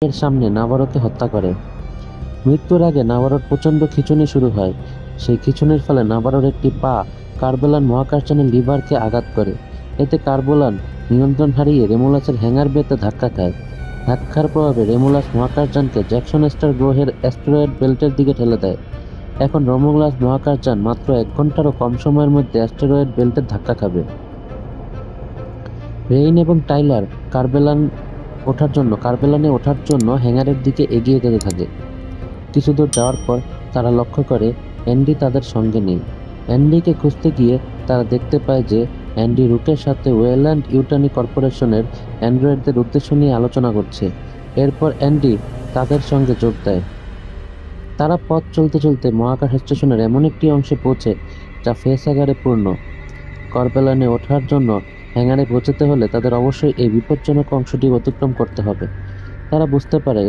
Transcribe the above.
এর সামনে নাভারোকে হত্যা করে। মৃত্যুর আগে নাভারোর প্রচণ্ড খিঁচুনি শুরু হয়। সেই খিঁচুনির ফলে নাভারোর একটি পা কার্বেলান মহাকাশযানের লিভারকে আঘাত করে। এতে কার্বেলান নিয়ন্ত্রণ হারিয়ে রেমুলাসের হ্যাঙ্গার বেতে ধাক্কা খায়। ধাক্কার প্রভাবে রেমুলাস মহাকাশযানকে জ্যাকসন স্টার গ্রহের অ্যাস্টেরয়েড বেল্টের দিকে ঠেলে দেয়। এখন রোমুলাস মহাকাশযান মাত্র 1 ঘন্টারও কম সময়ের মধ্যে অ্যাস্টেরয়েড বেল্টের ধাক্কা খাবে। রেইন এবং টাইলার কার্বেলানে ওঠার জন্য হ্যাঙ্গারের দিকে এগিয়ে যেতে থাকে। কিছু দূর যাওয়ার পর তারা লক্ষ্য করে অ্যান্ডি তাদের সঙ্গে নেই। অ্যান্ডিকে খুঁজতে গিয়ে তারা দেখতে পায় যে অ্যান্ডি রুটের সাথে ওয়েল্যান্ড ইউটানি কর্পোরেশনের অ্যান্ড্রয়েডদের উদ্দেশ্য নিয়ে আলোচনা করছে। এরপর অ্যান্ডি তাদের সঙ্গে যোগ দেয়। তারা পথ চলতে চলতে মহাকাশ স্টেশনের এমন একটি অংশে পৌঁছে যা ফেসাগারে পূর্ণ। কার্বেলানে ওঠার জন্য হ্যাঙ্গারে পৌঁছতে হলে তাদের অবশ্যই এই বিপজ্জনক অংশটি অতিক্রম করতে হবে। তারা বুঝতে পারে